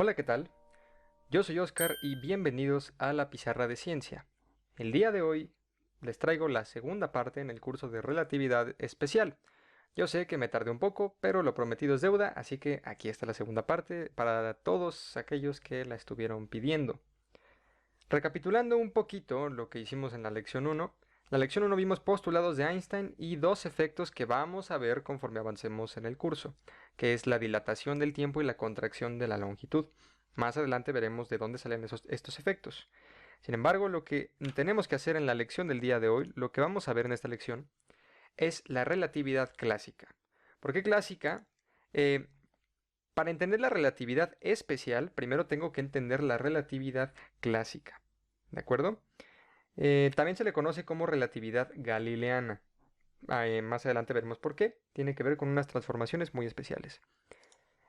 Hola, ¿qué tal? Yo soy Oscar y bienvenidos a la Pizarra de Ciencia. El día de hoy les traigo la segunda parte en el curso de relatividad especial. Yo sé que me tardé un poco, pero lo prometido es deuda, así que aquí está la segunda parte para todos aquellos que la estuvieron pidiendo. Recapitulando un poquito lo que hicimos en la lección uno vimos postulados de Einstein y dos efectos que vamos a ver conforme avancemos en el curso, que es la dilatación del tiempo y la contracción de la longitud. Más adelante veremos de dónde salen estos efectos. Sin embargo, lo que tenemos que hacer en la lección del día de hoy, lo que vamos a ver en esta lección, es la relatividad clásica. ¿Por qué clásica? Eh, para entender la relatividad especial, primero tengo que entender la relatividad clásica. ¿De acuerdo? También se le conoce como relatividad galileana. Más adelante veremos por qué. Tiene que ver con unas transformaciones muy especiales.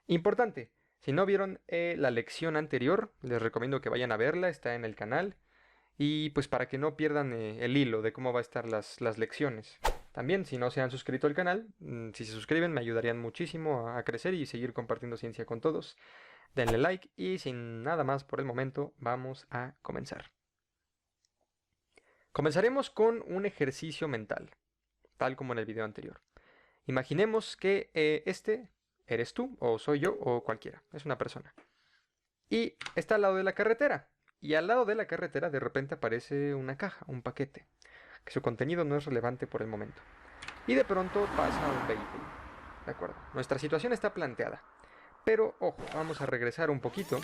Importante, si no vieron la lección anterior, les recomiendo que vayan a verla, está en el canal. Y pues para que no pierdan el hilo de cómo va a estar las lecciones. También, si no se han suscrito al canal, si se suscriben me ayudarían muchísimo a crecer y seguir compartiendo ciencia con todos. Denle like y sin nada más por el momento, vamos a comenzar. Comenzaremos con un ejercicio mental, tal como en el video anterior. Imaginemos que este eres tú, o soy yo, o cualquiera, es una persona. Y está al lado de la carretera. Y al lado de la carretera de repente aparece una caja, un paquete, que su contenido no es relevante por el momento. Y de pronto pasa un vehículo. De acuerdo, nuestra situación está planteada. Pero ojo, vamos a regresar un poquito.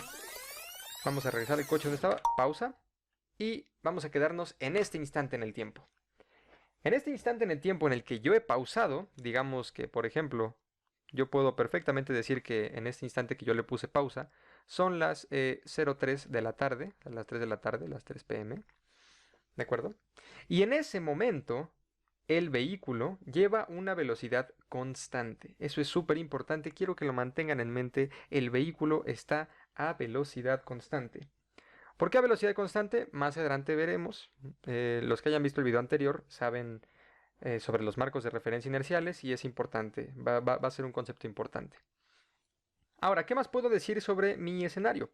Vamos a regresar el coche donde estaba, pausa. Y vamos a quedarnos en este instante en el tiempo. En este instante en el tiempo en el que yo he pausado, digamos que por ejemplo, yo puedo perfectamente decir que en este instante que yo le puse pausa, son las 03 de la tarde, a las 3 de la tarde, las 3 pm, ¿de acuerdo? Y en ese momento, el vehículo lleva una velocidad constante. Eso es súper importante, quiero que lo mantengan en mente, el vehículo está a velocidad constante. ¿Por qué a velocidad constante? Más adelante veremos. Los que hayan visto el video anterior saben sobre los marcos de referencia inerciales y es importante, va a ser un concepto importante. Ahora, ¿qué más puedo decir sobre mi escenario?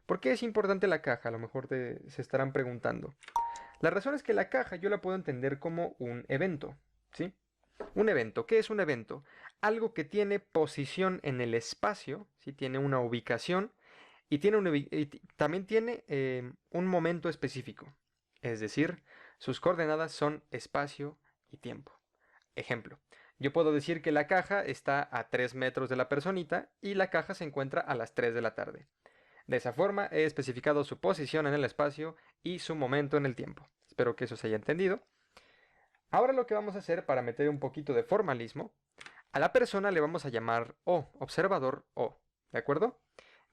¿Por qué es importante la caja? A lo mejor se estarán preguntando. La razón es que la caja yo la puedo entender como un evento, ¿sí? Un evento, ¿qué es un evento? Algo que tiene posición en el espacio, ¿sí? Tiene una ubicación y, también tiene un momento específico. Es decir, sus coordenadas son espacio y tiempo. Ejemplo, yo puedo decir que la caja está a 3 metros de la personita y la caja se encuentra a las 3 de la tarde. De esa forma he especificado su posición en el espacio y su momento en el tiempo. Espero que eso se haya entendido. Ahora lo que vamos a hacer para meter un poquito de formalismo, a la persona le vamos a llamar O, observador O, ¿de acuerdo?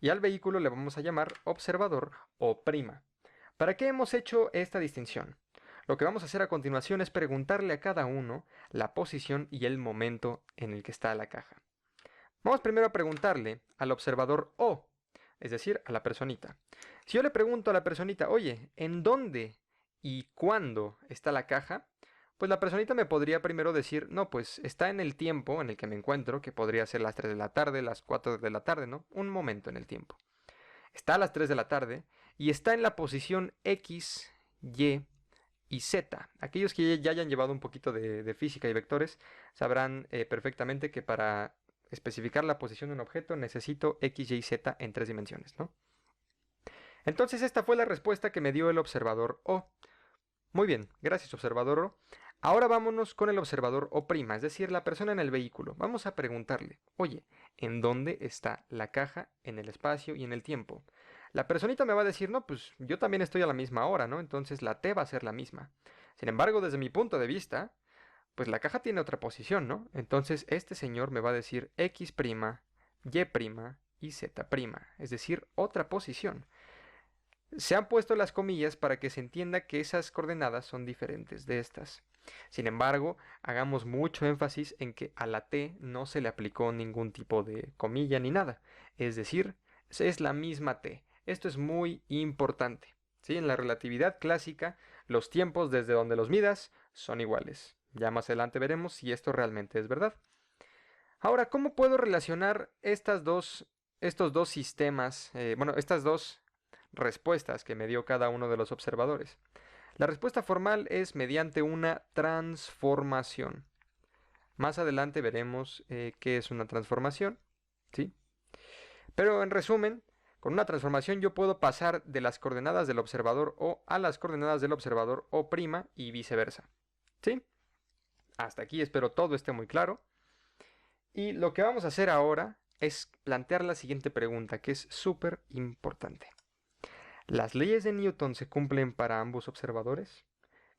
Y al vehículo le vamos a llamar observador O'. ¿Para qué hemos hecho esta distinción? Lo que vamos a hacer a continuación es preguntarle a cada uno la posición y el momento en el que está la caja. Vamos primero a preguntarle al observador O, es decir, a la personita. Si yo le pregunto a la personita, oye, ¿en dónde y cuándo está la caja? Pues la personita me podría primero decir, no, pues está en el tiempo en el que me encuentro, que podría ser las 3 de la tarde, las 4 de la tarde, ¿no? Un momento en el tiempo. Está a las 3 de la tarde y está en la posición X, Y y Z. Aquellos que ya hayan llevado un poquito de física y vectores sabrán perfectamente que para especificar la posición de un objeto necesito X, Y, Z en 3 dimensiones, ¿no? Entonces esta fue la respuesta que me dio el observador O. Muy bien, gracias observador O. Ahora vámonos con el observador O', es decir, la persona en el vehículo. Vamos a preguntarle, oye, ¿en dónde está la caja en el espacio y en el tiempo? La personita me va a decir, no, pues yo también estoy a la misma hora, ¿no? Entonces la T va a ser la misma. Sin embargo, desde mi punto de vista, pues la caja tiene otra posición, ¿no? Entonces este señor me va a decir X', Y' y Z', es decir, otra posición. Se han puesto las comillas para que se entienda que esas coordenadas son diferentes de estas. Sin embargo, hagamos mucho énfasis en que a la T no se le aplicó ningún tipo de comilla ni nada. Es decir, es la misma T. Esto es muy importante. ¿Sí? En la relatividad clásica, los tiempos desde donde los midas son iguales. Ya más adelante veremos si esto realmente es verdad. Ahora, ¿cómo puedo relacionar estos dos sistemas, estas dos respuestas que me dio cada uno de los observadores. La respuesta formal es mediante una transformación. Más adelante veremos qué es una transformación, ¿sí? Pero en resumen, con una transformación yo puedo pasar de las coordenadas del observador O a las coordenadas del observador O' y viceversa, ¿sí? Hasta aquí espero todo esté muy claro. Y lo que vamos a hacer ahora es plantear la siguiente pregunta, que es súper importante. ¿Las leyes de Newton se cumplen para ambos observadores?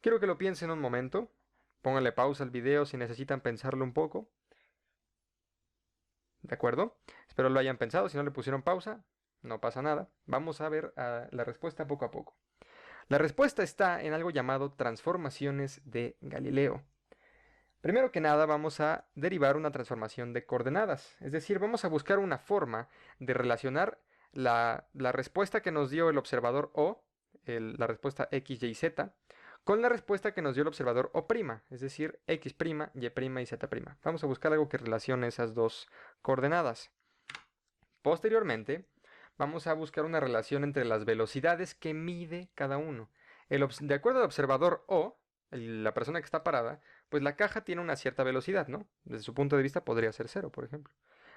Quiero que lo piensen un momento. Pónganle pausa al video si necesitan pensarlo un poco. ¿De acuerdo? Espero lo hayan pensado. Si no le pusieron pausa, no pasa nada. Vamos a ver la respuesta poco a poco. La respuesta está en algo llamado transformaciones de Galileo. Primero que nada vamos a derivar una transformación de coordenadas, es decir, vamos a buscar una forma de relacionar la respuesta que nos dio el observador O, la respuesta X, Y, Z, con la respuesta que nos dio el observador O', es decir, X', Y' y Z'. Vamos a buscar algo que relacione esas dos coordenadas. Posteriormente, vamos a buscar una relación entre las velocidades que mide cada uno. De acuerdo al observador O, la persona que está parada, pues la caja tiene una cierta velocidad, ¿no? Desde su punto de vista podría ser 0, por ejemplo.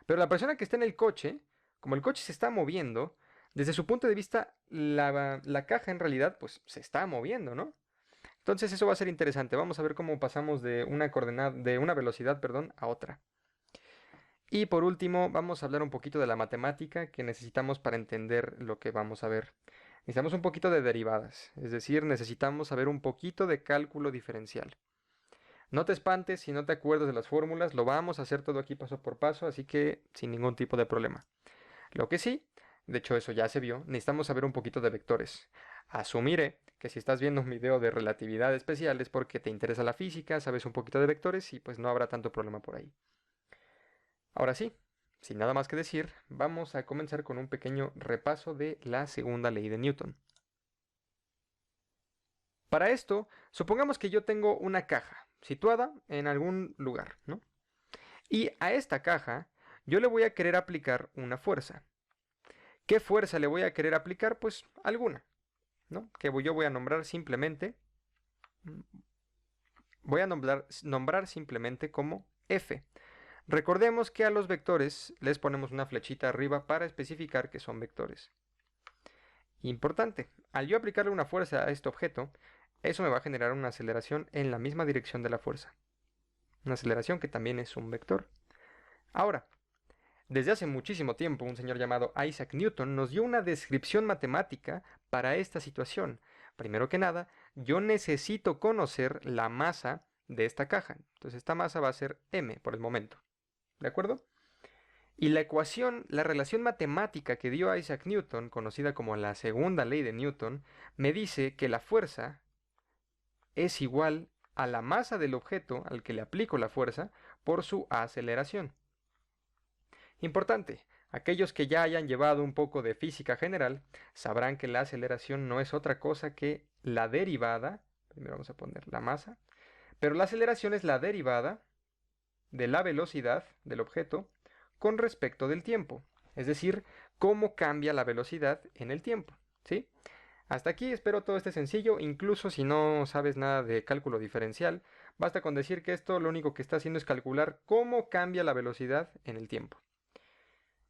Pero la persona que está en el coche, como el coche se está moviendo, desde su punto de vista la caja en realidad pues se está moviendo, ¿no? Entonces eso va a ser interesante. Vamos a ver cómo pasamos de una velocidad, perdón, a otra. Y por último, vamos a hablar un poquito de la matemática que necesitamos para entender lo que vamos a ver. Necesitamos un poquito de derivadas, es decir, necesitamos saber un poquito de cálculo diferencial. No te espantes si no te acuerdas de las fórmulas, lo vamos a hacer todo aquí paso por paso, así que sin ningún tipo de problema. Lo que sí, de hecho eso ya se vio, necesitamos saber un poquito de vectores. Asumiré que si estás viendo un video de relatividad especial es porque te interesa la física, sabes un poquito de vectores y pues no habrá tanto problema por ahí. Ahora sí, sin nada más que decir, vamos a comenzar con un pequeño repaso de la segunda ley de Newton. Para esto, supongamos que yo tengo una caja situada en algún lugar, ¿no? Y a esta caja yo le voy a querer aplicar una fuerza. ¿Qué fuerza le voy a querer aplicar? Pues alguna, ¿no? Que yo voy a nombrar simplemente, nombrar simplemente como F. Recordemos que a los vectores les ponemos una flechita arriba para especificar que son vectores. Importante, al yo aplicarle una fuerza a este objeto, eso me va a generar una aceleración en la misma dirección de la fuerza. Una aceleración que también es un vector. Ahora, desde hace muchísimo tiempo, un señor llamado Isaac Newton nos dio una descripción matemática para esta situación. Primero que nada, yo necesito conocer la masa de esta caja. Entonces esta masa va a ser m por el momento. ¿De acuerdo? Y la ecuación, la relación matemática que dio Isaac Newton, conocida como la segunda ley de Newton, me dice que la fuerza es igual a la masa del objeto al que le aplico la fuerza por su aceleración. Importante, aquellos que ya hayan llevado un poco de física general sabrán que la aceleración no es otra cosa que la derivada, primero vamos a poner la masa, pero la aceleración es la derivada de la velocidad del objeto con respecto del tiempo, es decir, cómo cambia la velocidad en el tiempo, ¿sí? Hasta aquí espero todo esté sencillo, incluso si no sabes nada de cálculo diferencial, basta con decir que esto lo único que está haciendo es calcular cómo cambia la velocidad en el tiempo.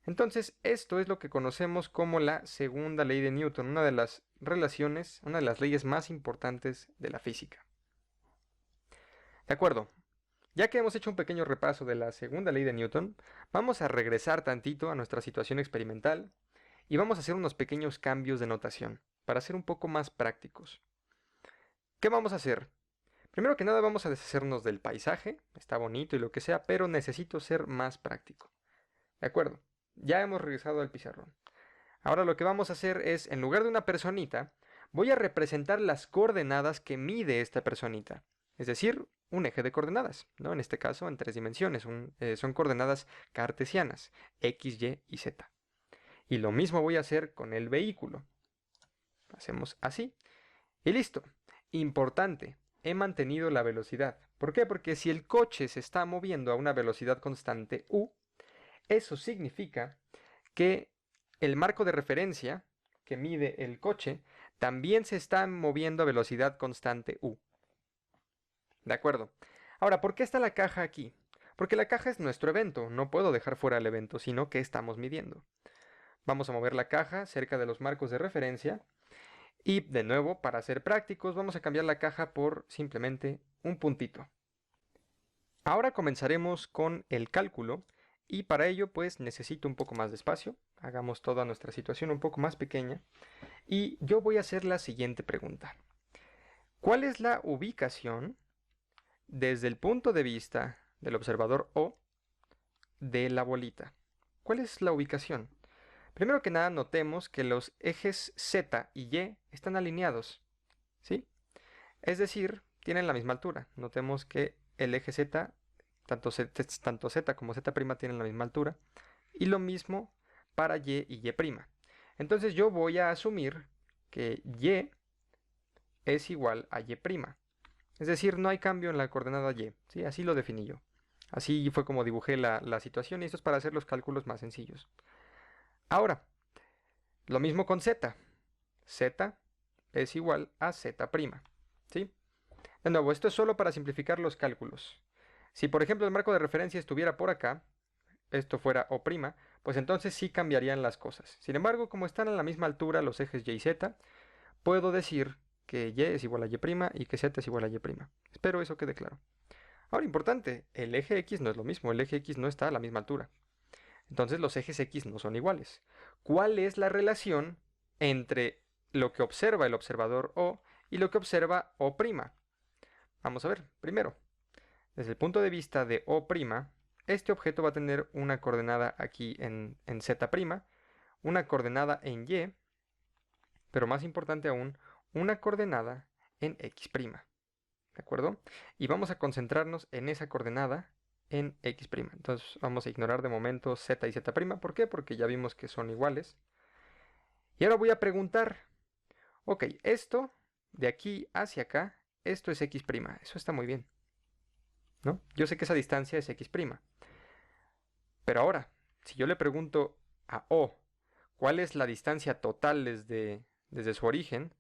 Entonces, esto es lo que conocemos como la segunda ley de Newton, una de las relaciones, una de las leyes más importantes de la física. De acuerdo, ya que hemos hecho un pequeño repaso de la segunda ley de Newton, vamos a regresar tantito a nuestra situación experimental y vamos a hacer unos pequeños cambios de notación para ser un poco más prácticos. ¿Qué vamos a hacer? Primero que nada vamos a deshacernos del paisaje, está bonito y lo que sea, pero necesito ser más práctico. ¿De acuerdo? Ya hemos regresado al pizarrón. Ahora lo que vamos a hacer es, en lugar de una personita, voy a representar las coordenadas que mide esta personita. Es decir, un eje de coordenadas, ¿no? En este caso, en 3 dimensiones. Son coordenadas cartesianas, X, Y y Z. Y lo mismo voy a hacer con el vehículo. Hacemos así. Y listo. Importante, he mantenido la velocidad. ¿Por qué? Porque si el coche se está moviendo a una velocidad constante u, eso significa que el marco de referencia que mide el coche también se está moviendo a velocidad constante u. ¿De acuerdo? Ahora, ¿por qué está la caja aquí? Porque la caja es nuestro evento, no puedo dejar fuera el evento, sino que estamos midiendo. Vamos a mover la caja cerca de los marcos de referencia y de nuevo, para ser prácticos, vamos a cambiar la caja por simplemente un puntito. Ahora comenzaremos con el cálculo y para ello pues necesito un poco más de espacio. Hagamos toda nuestra situación un poco más pequeña y yo voy a hacer la siguiente pregunta. ¿Cuál es la ubicación desde el punto de vista del observador O de la bolita? ¿Cuál es la ubicación? Primero que nada, notemos que los ejes Z y Y están alineados, ¿sí? Es decir, tienen la misma altura. Notemos que el eje Z, tanto Z como Z' tienen la misma altura. Y lo mismo para Y y Y'. Entonces yo voy a asumir que Y es igual a Y'. Es decir, no hay cambio en la coordenada Y, ¿sí? Así lo definí yo. Así fue como dibujé la situación y esto es para hacer los cálculos más sencillos. Ahora, lo mismo con Z. Z es igual a Z', ¿sí? De nuevo, esto es solo para simplificar los cálculos. Si por ejemplo el marco de referencia estuviera por acá, esto fuera O', pues entonces sí cambiarían las cosas. Sin embargo, como están a la misma altura los ejes Y y Z, puedo decir que Y es igual a Y' y que Z es igual a Y'. Espero eso quede claro. Ahora, importante, el eje X no es lo mismo, el eje X no está a la misma altura. Entonces los ejes X no son iguales. ¿Cuál es la relación entre lo que observa el observador O y lo que observa O'? Vamos a ver, primero, desde el punto de vista de O', este objeto va a tener una coordenada aquí en Z', una coordenada en Y, pero más importante aún, una coordenada en X'. ¿De acuerdo? Y vamos a concentrarnos en esa coordenada en X'. Entonces vamos a ignorar de momento Z y Z'. ¿Por qué? Porque ya vimos que son iguales. Y ahora voy a preguntar, ok, esto de aquí hacia acá, esto es X'. Eso está muy bien, ¿no? Yo sé que esa distancia es X'. Pero ahora, si yo le pregunto a O cuál es la distancia total desde su origen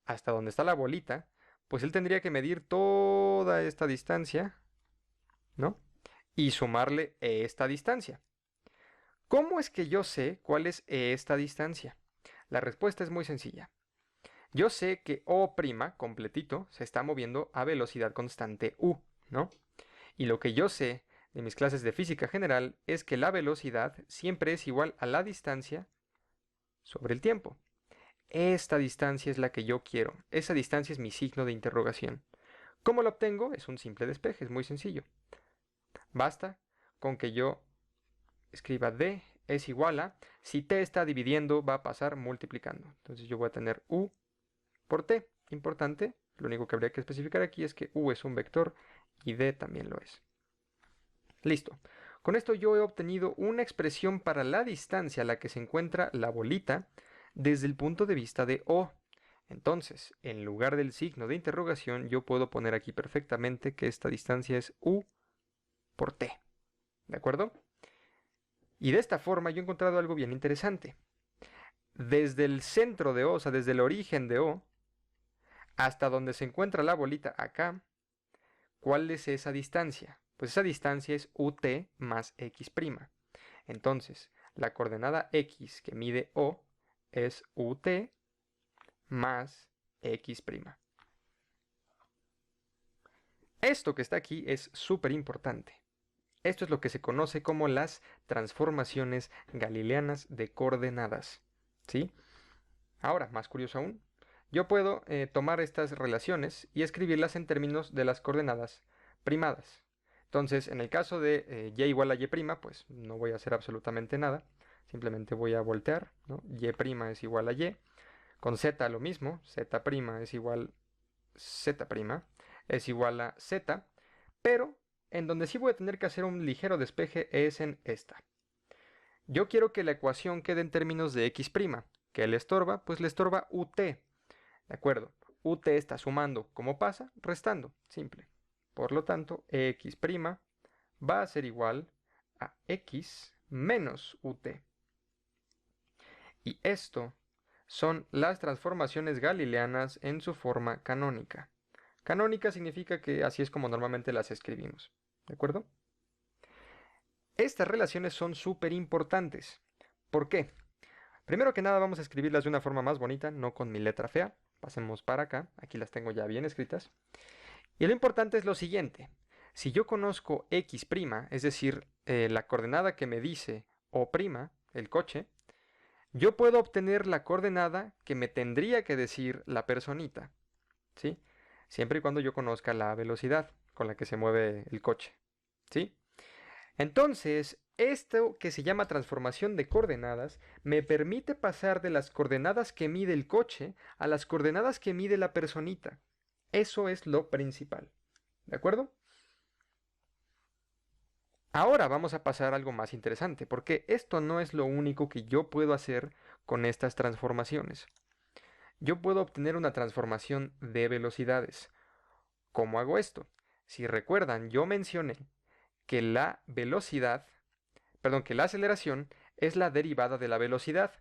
hasta donde está la bolita, pues él tendría que medir toda esta distancia, ¿no? Y sumarle esta distancia. ¿Cómo es que yo sé cuál es esta distancia? La respuesta es muy sencilla. Yo sé que O' completito se está moviendo a velocidad constante u, ¿no? Y lo que yo sé de mis clases de física general es que la velocidad siempre es igual a la distancia sobre el tiempo. Esta distancia es la que yo quiero. Esa distancia es mi signo de interrogación. ¿Cómo lo obtengo? Es un simple despeje, es muy sencillo. Basta con que yo escriba D es igual a, si T está dividiendo, va a pasar multiplicando. Entonces yo voy a tener U por T. Importante, lo único que habría que especificar aquí es que U es un vector y D también lo es. Listo. Con esto yo he obtenido una expresión para la distancia a la que se encuentra la bolita desde el punto de vista de O. Entonces, en lugar del signo de interrogación, yo puedo poner aquí perfectamente que esta distancia es U por T. ¿De acuerdo? Y de esta forma yo he encontrado algo bien interesante. Desde el centro de O, o sea, desde el origen de O, hasta donde se encuentra la bolita acá, ¿cuál es esa distancia? Pues esa distancia es UT más X'. Entonces, la coordenada X que mide O es UT más X'. Esto que está aquí es súper importante. Esto es lo que se conoce como las transformaciones galileanas de coordenadas, ¿sí? Ahora, más curioso aún, yo puedo tomar estas relaciones y escribirlas en términos de las coordenadas primadas. Entonces, en el caso de y igual a y', pues no voy a hacer absolutamente nada. Simplemente voy a voltear, ¿no? Y' es igual a y. Con z lo mismo, z' es igual z' es igual a z. Pero en donde sí voy a tener que hacer un ligero despeje es en esta. Yo quiero que la ecuación quede en términos de x'. ¿Qué le estorba? Pues le estorba ut. ¿De acuerdo? Ut está sumando. ¿Cómo pasa? Restando. Simple. Por lo tanto, x' va a ser igual a x menos ut. Y esto son las transformaciones galileanas en su forma canónica. Canónica significa que así es como normalmente las escribimos. ¿De acuerdo? Estas relaciones son súper importantes. ¿Por qué? Primero que nada vamos a escribirlas de una forma más bonita, no con mi letra fea. Pasemos para acá, aquí las tengo ya bien escritas. Y lo importante es lo siguiente. Si yo conozco x', es decir, la coordenada que me dice O', el coche, yo puedo obtener la coordenada que me tendría que decir la personita, ¿sí? Siempre y cuando yo conozca la velocidad con la que se mueve el coche, ¿sí? Entonces, esto que se llama transformación de coordenadas me permite pasar de las coordenadas que mide el coche a las coordenadas que mide la personita. Eso es lo principal. ¿De acuerdo? Ahora vamos a pasar a algo más interesante, porque esto no es lo único que yo puedo hacer con estas transformaciones. Yo puedo obtener una transformación de velocidades. ¿Cómo hago esto? Si recuerdan, yo mencioné que la velocidad, perdón, que la aceleración es la derivada de la velocidad.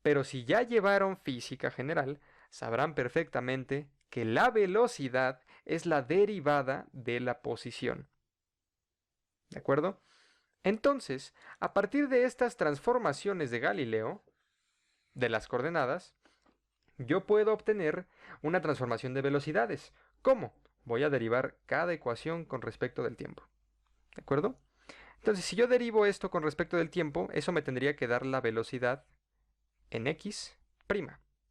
Pero si ya llevaron física general, sabrán perfectamente que la velocidad es la derivada de la posición. ¿De acuerdo? Entonces, a partir de estas transformaciones de Galileo, de las coordenadas, yo puedo obtener una transformación de velocidades. ¿Cómo? Voy a derivar cada ecuación con respecto del tiempo. ¿De acuerdo? Entonces, si yo derivo esto con respecto del tiempo, eso me tendría que dar la velocidad en x',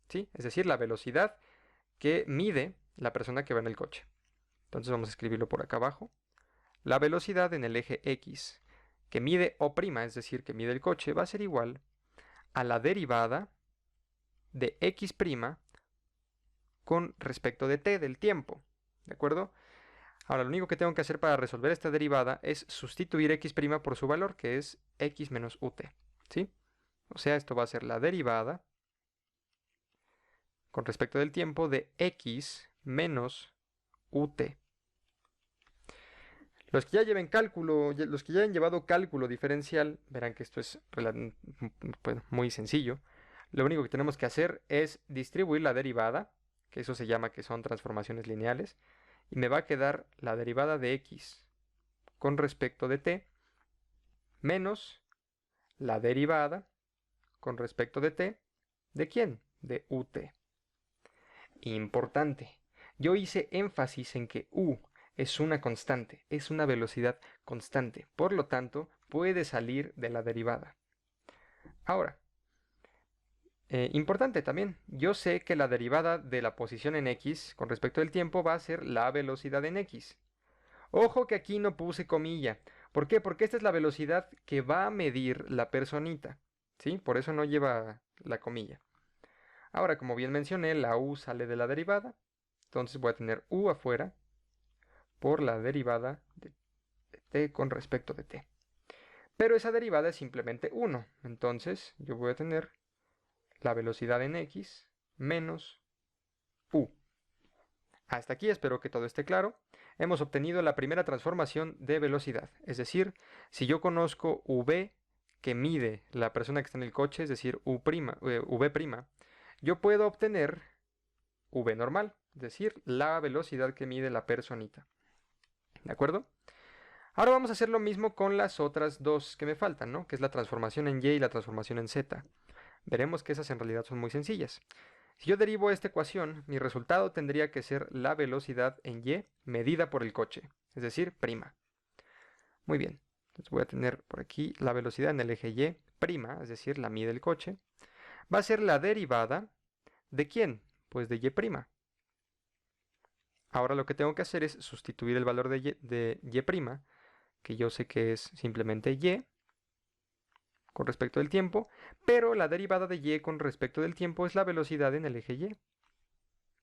¿sí? Es decir, la velocidad que mide la persona que va en el coche. Entonces vamos a escribirlo por acá abajo. La velocidad en el eje x que mide O', es decir, que mide el coche, va a ser igual a la derivada de x' con respecto de t, del tiempo. ¿De acuerdo? Ahora, lo único que tengo que hacer para resolver esta derivada es sustituir x' por su valor, que es x menos ut. ¿Sí? O sea, esto va a ser la derivada con respecto del tiempo de x menos ut. Los que ya lleven cálculo, los que ya hayan llevado cálculo diferencial, verán que esto es pues, muy sencillo. Lo único que tenemos que hacer es distribuir la derivada, que eso se llama que son transformaciones lineales, y me va a quedar la derivada de x con respecto de t menos la derivada con respecto de t, ¿de quién? De ut. Importante. Yo hice énfasis en que u es una constante, es una velocidad constante, por lo tanto, puede salir de la derivada. Ahora, importante también, yo sé que la derivada de la posición en x con respecto al tiempo va a ser la velocidad en x. Ojo que aquí no puse comilla. ¿Por qué? Porque esta es la velocidad que va a medir la personita. ¿Sí? Por eso no lleva la comilla. Ahora, como bien mencioné, la u sale de la derivada. Entonces voy a tener u afuera por la derivada de t con respecto de t. Pero esa derivada es simplemente 1. Entonces yo voy a tener la velocidad en x menos u. Hasta aquí espero que todo esté claro. Hemos obtenido la primera transformación de velocidad. Es decir, si yo conozco v que mide la persona que está en el coche, es decir, v', yo puedo obtener v normal, es decir, la velocidad que mide la personita. ¿De acuerdo? Ahora vamos a hacer lo mismo con las otras dos que me faltan, ¿no? Que es la transformación en y y la transformación en z. Veremos que esas en realidad son muy sencillas. Si yo derivo esta ecuación, mi resultado tendría que ser la velocidad en y medida por el coche, es decir, prima. Muy bien, entonces voy a tener por aquí la velocidad en el eje y prima, es decir, la mide el coche. Va a ser la derivada ¿de quién? Pues de y prima. Ahora lo que tengo que hacer es sustituir el valor de y prima, que yo sé que es simplemente y, con respecto del tiempo, pero la derivada de y con respecto del tiempo es la velocidad en el eje y.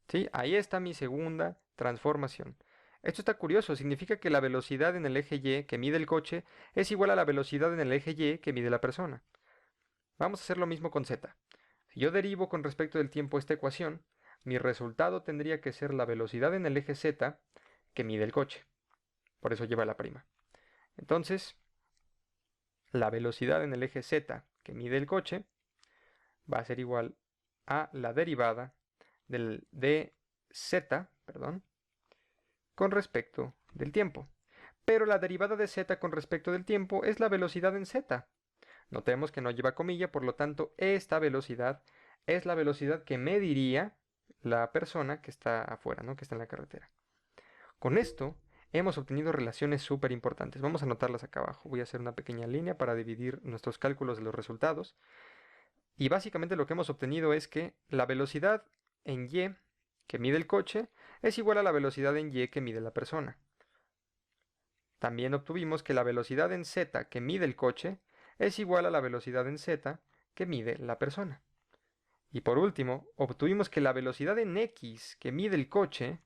¿Sí? Ahí está mi segunda transformación. Esto está curioso, significa que la velocidad en el eje y que mide el coche es igual a la velocidad en el eje y que mide la persona. Vamos a hacer lo mismo con z. Si yo derivo con respecto del tiempo esta ecuación, mi resultado tendría que ser la velocidad en el eje z que mide el coche. Por eso lleva la prima. Entonces, la velocidad en el eje z que mide el coche va a ser igual a la derivada de z, con respecto del tiempo. Pero la derivada de z con respecto del tiempo es la velocidad en z. Notemos que no lleva comilla, por lo tanto, esta velocidad es la velocidad que mediría la persona que está afuera, ¿no? Que está en la carretera. Con esto hemos obtenido relaciones súper importantes. Vamos a anotarlas acá abajo. Voy a hacer una pequeña línea para dividir nuestros cálculos de los resultados. Y básicamente lo que hemos obtenido es que la velocidad en y que mide el coche es igual a la velocidad en y que mide la persona. También obtuvimos que la velocidad en z que mide el coche es igual a la velocidad en z que mide la persona. Y por último, obtuvimos que la velocidad en x que mide el coche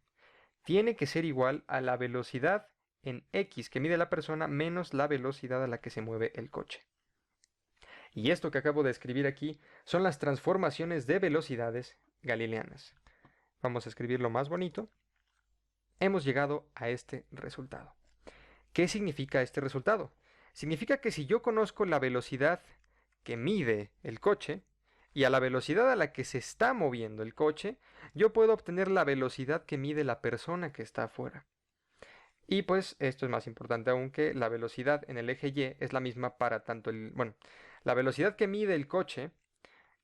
tiene que ser igual a la velocidad en x que mide la persona menos la velocidad a la que se mueve el coche. Y esto que acabo de escribir aquí son las transformaciones de velocidades galileanas. Vamos a escribirlo más bonito. Hemos llegado a este resultado. ¿Qué significa este resultado? Significa que si yo conozco la velocidad que mide el coche y a la velocidad a la que se está moviendo el coche, yo puedo obtener la velocidad que mide la persona que está afuera. Y pues esto es más importante aún, que la velocidad en el eje Y es la misma para tanto la velocidad que mide el coche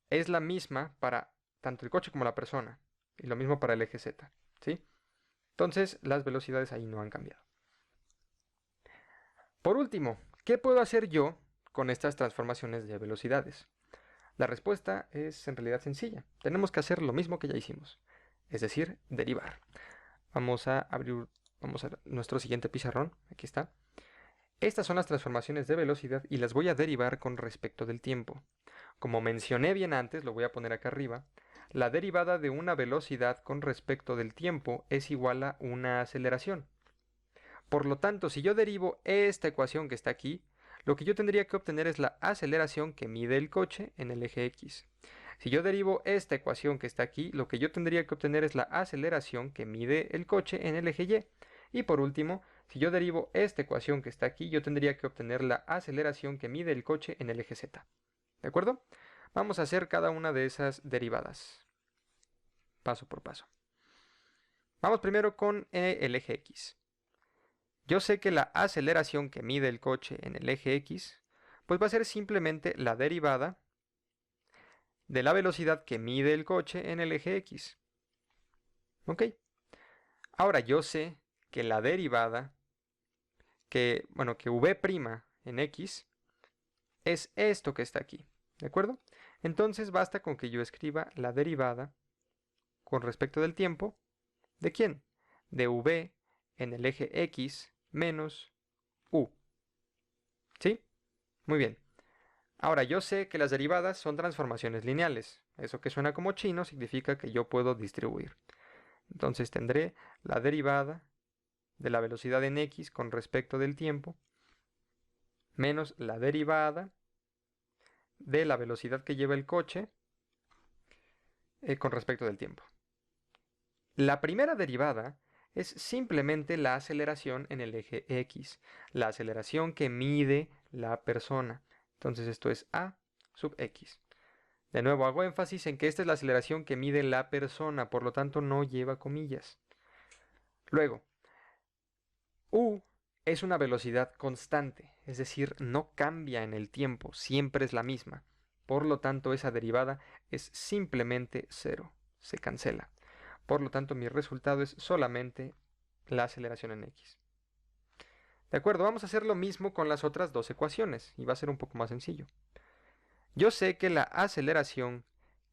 es la misma para tanto el coche como la persona. Y lo mismo para el eje Z, ¿sí? Entonces las velocidades ahí no han cambiado. Por último, ¿qué puedo hacer yo con estas transformaciones de velocidades? La respuesta es en realidad sencilla. Tenemos que hacer lo mismo que ya hicimos, es decir, derivar. Vamos a abrir nuestro siguiente pizarrón. Aquí está. Estas son las transformaciones de velocidad y las voy a derivar con respecto del tiempo. Como mencioné bien antes, lo voy a poner acá arriba, la derivada de una velocidad con respecto del tiempo es igual a una aceleración. Por lo tanto, si yo derivo esta ecuación que está aquí, lo que yo tendría que obtener es la aceleración que mide el coche en el eje X. Si yo derivo esta ecuación que está aquí, lo que yo tendría que obtener es la aceleración que mide el coche en el eje Y. Y por último, si yo derivo esta ecuación que está aquí, yo tendría que obtener la aceleración que mide el coche en el eje Z. ¿De acuerdo? Vamos a hacer cada una de esas derivadas, paso por paso. Vamos primero con el eje X. Yo sé que la aceleración que mide el coche en el eje X, pues va a ser simplemente la derivada de la velocidad que mide el coche en el eje X. ¿Ok? Ahora yo sé que la derivada, que v' en X, es esto que está aquí. ¿De acuerdo? Entonces basta con que yo escriba la derivada con respecto del tiempo. ¿De quién? De v en el eje X menos u. ¿Sí? Muy bien. Ahora, yo sé que las derivadas son transformaciones lineales. Eso que suena como chino significa que yo puedo distribuir. Entonces tendré la derivada de la velocidad en x con respecto del tiempo menos la derivada de la velocidad que lleva el coche con respecto del tiempo. La primera derivada es simplemente la aceleración en el eje x, la aceleración que mide la persona. Entonces esto es a sub x. De nuevo, hago énfasis en que esta es la aceleración que mide la persona, por lo tanto no lleva comillas. Luego, u es una velocidad constante, es decir, no cambia en el tiempo, siempre es la misma. Por lo tanto, esa derivada es simplemente 0, se cancela. Por lo tanto, mi resultado es solamente la aceleración en x. De acuerdo, vamos a hacer lo mismo con las otras dos ecuaciones, y va a ser un poco más sencillo. Yo sé que la aceleración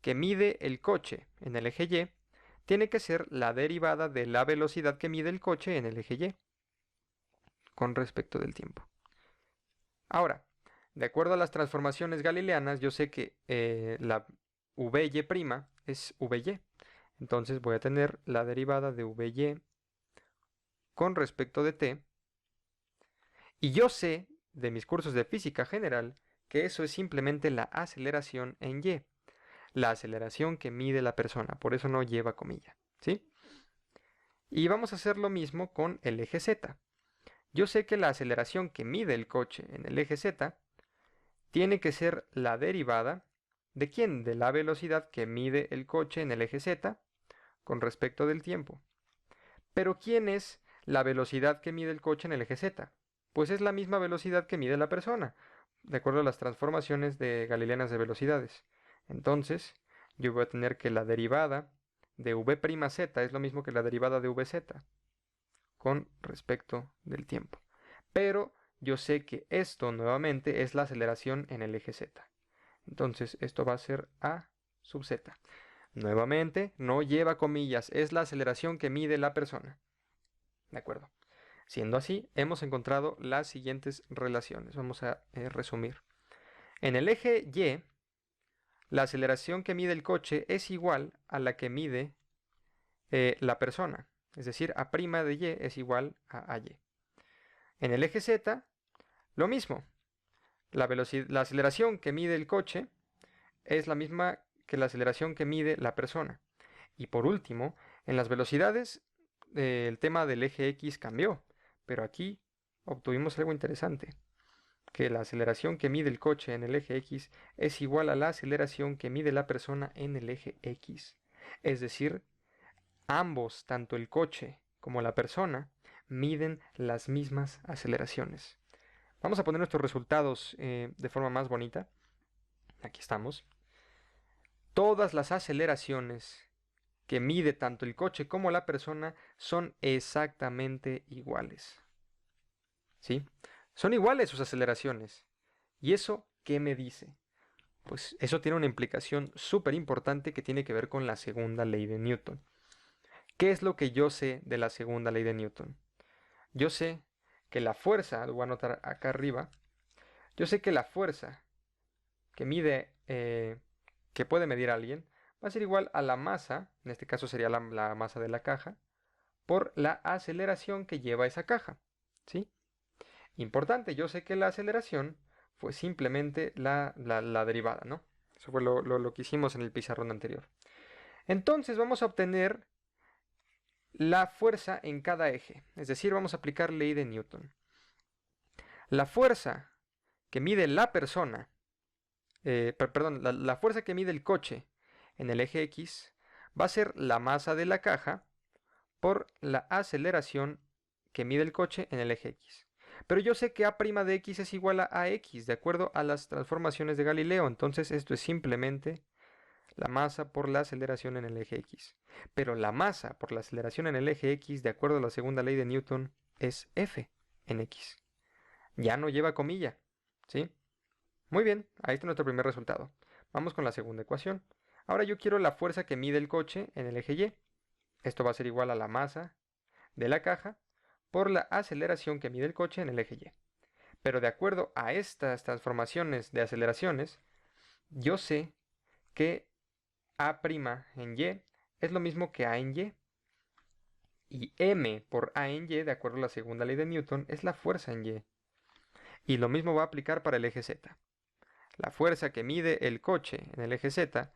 que mide el coche en el eje Y tiene que ser la derivada de la velocidad que mide el coche en el eje Y con respecto del tiempo. Ahora, de acuerdo a las transformaciones galileanas, yo sé que la Vy' es Vy. Entonces voy a tener la derivada de Vy con respecto de t. Y yo sé de mis cursos de física general que eso es simplemente la aceleración en y. La aceleración que mide la persona, por eso no lleva comilla, ¿sí? Y vamos a hacer lo mismo con el eje Z. Yo sé que la aceleración que mide el coche en el eje Z tiene que ser la derivada ¿De quién? De la velocidad que mide el coche en el eje Z con respecto del tiempo. Pero ¿quién es la velocidad que mide el coche en el eje Z? Pues es la misma velocidad que mide la persona, de acuerdo a las transformaciones de galileanas de velocidades. Entonces, yo voy a tener que la derivada de v'z es lo mismo que la derivada de vz con respecto del tiempo. Pero yo sé que esto nuevamente es la aceleración en el eje Z. Entonces, esto va a ser a sub z. Nuevamente, no lleva comillas, es la aceleración que mide la persona. ¿De acuerdo? Siendo así, hemos encontrado las siguientes relaciones. Vamos a resumir. En el eje Y, la aceleración que mide el coche es igual a la que mide la persona. Es decir, A' de Y es igual a Y. En el eje Z, lo mismo. La aceleración que mide el coche es la misma que la aceleración que mide la persona. Y por último, en las velocidades, el tema del eje X cambió, pero aquí obtuvimos algo interesante, que la aceleración que mide el coche en el eje X es igual a la aceleración que mide la persona en el eje X. Es decir, ambos, tanto el coche como la persona, miden las mismas aceleraciones. Vamos a poner nuestros resultados de forma más bonita. Aquí estamos. Todas las aceleraciones que mide tanto el coche como la persona son exactamente iguales. ¿Sí? Son iguales sus aceleraciones. ¿Y eso qué me dice? Pues eso tiene una implicación súper importante que tiene que ver con la segunda ley de Newton. ¿Qué es lo que yo sé de la segunda ley de Newton? Yo sé que la fuerza, lo voy a anotar acá arriba, yo sé que la fuerza que mide, que puede medir alguien, va a ser igual a la masa, en este caso sería la masa de la caja, por la aceleración que lleva esa caja. ¿Sí? Importante, yo sé que la aceleración fue simplemente la derivada, ¿no? Eso fue lo que hicimos en el pizarrón anterior. Entonces vamos a obtener la fuerza en cada eje, es decir, vamos a aplicar ley de Newton. La fuerza que mide la persona, perdón, la fuerza que mide el coche en el eje X va a ser la masa de la caja por la aceleración que mide el coche en el eje X. Pero yo sé que A' de X es igual a AX, de acuerdo a las transformaciones de Galileo. Entonces esto es simplemente la masa por la aceleración en el eje X. Pero la masa por la aceleración en el eje X, de acuerdo a la segunda ley de Newton, es F en X. Ya no lleva comilla, ¿sí? Muy bien, ahí está nuestro primer resultado. Vamos con la segunda ecuación. Ahora yo quiero la fuerza que mide el coche en el eje Y. Esto va a ser igual a la masa de la caja por la aceleración que mide el coche en el eje Y. Pero de acuerdo a estas transformaciones de aceleraciones, yo sé que A' en Y es lo mismo que A en Y. Y M por A en Y, de acuerdo a la segunda ley de Newton, es la fuerza en Y. Y lo mismo va a aplicar para el eje Z. La fuerza que mide el coche en el eje Z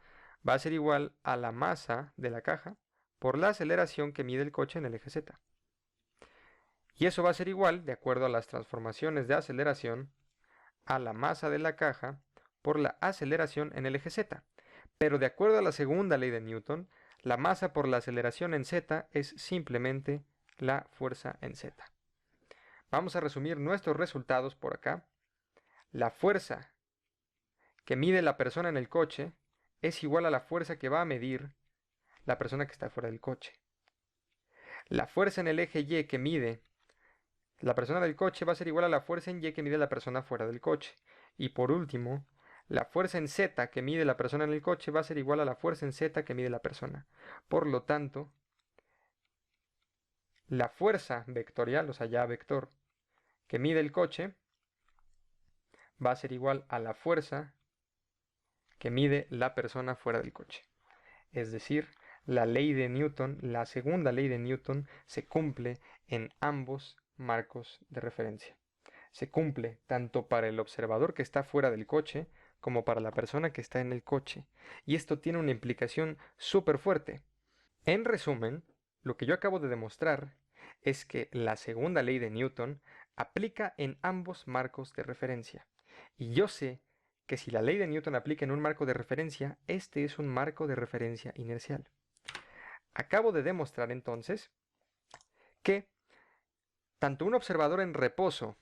va a ser igual a la masa de la caja por la aceleración que mide el coche en el eje Z. Y eso va a ser igual, de acuerdo a las transformaciones de aceleración, a la masa de la caja por la aceleración en el eje Z. Pero de acuerdo a la segunda ley de Newton, la masa por la aceleración en Z es simplemente la fuerza en Z. Vamos a resumir nuestros resultados por acá. La fuerza que mide la persona en el coche es igual a la fuerza que va a medir la persona que está fuera del coche. La fuerza en el eje Y que mide la persona del coche va a ser igual a la fuerza en Y que mide la persona fuera del coche. Y por último, la fuerza en Z que mide la persona en el coche va a ser igual a la fuerza en Z que mide la persona. Por lo tanto, la fuerza vectorial, o sea, ya vector, que mide el coche va a ser igual a la fuerza que mide la persona fuera del coche. Es decir, la ley de Newton, la segunda ley de Newton, se cumple en ambos marcos de referencia. Se cumple tanto para el observador que está fuera del coche como para la persona que está en el coche. Y esto tiene una implicación súper fuerte. En resumen, lo que yo acabo de demostrar es que la segunda ley de Newton aplica en ambos marcos de referencia. Y yo sé que si la ley de Newton aplica en un marco de referencia, este es un marco de referencia inercial. Acabo de demostrar entonces que tanto un observador en reposo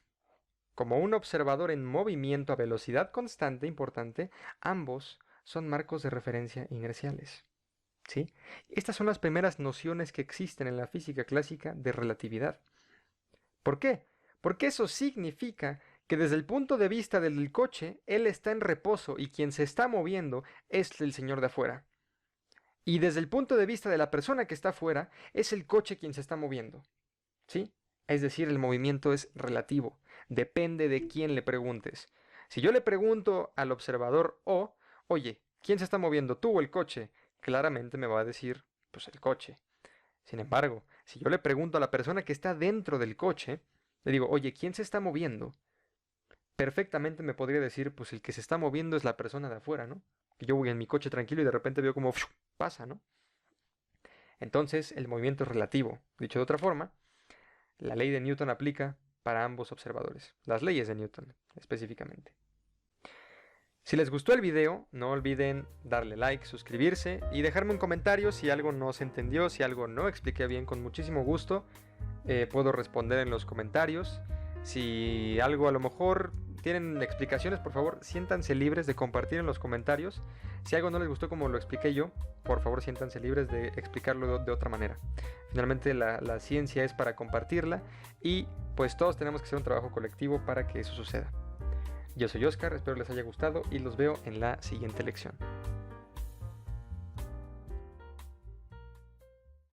como un observador en movimiento a velocidad constante, importante, ambos son marcos de referencia inerciales. ¿Sí? Estas son las primeras nociones que existen en la física clásica de relatividad. ¿Por qué? Porque eso significa que desde el punto de vista del coche, él está en reposo y quien se está moviendo es el señor de afuera. Y desde el punto de vista de la persona que está afuera, es el coche quien se está moviendo. ¿Sí? Es decir, el movimiento es relativo. Depende de quién le preguntes. Si yo le pregunto al observador O, oye, ¿quién se está moviendo, tú o el coche? Claramente me va a decir, pues el coche. Sin embargo, si yo le pregunto a la persona que está dentro del coche, le digo, oye, ¿quién se está moviendo? Perfectamente me podría decir, pues el que se está moviendo es la persona de afuera, ¿no? Que yo voy en mi coche tranquilo y de repente veo como pasa, ¿no? Entonces, el movimiento es relativo. Dicho de otra forma, la ley de Newton aplica para ambos observadores. Las leyes de Newton, específicamente. Si les gustó el video, no olviden darle like, suscribirse y dejarme un comentario si algo no se entendió, si algo no expliqué bien. Con muchísimo gusto puedo responder en los comentarios. Si algo a lo mejor tienen explicaciones, por favor, siéntanse libres de compartir en los comentarios. Si algo no les gustó como lo expliqué yo, por favor, siéntanse libres de explicarlo de otra manera. Finalmente, la ciencia es para compartirla y pues todos tenemos que hacer un trabajo colectivo para que eso suceda. Yo soy Oscar, espero les haya gustado y los veo en la siguiente lección.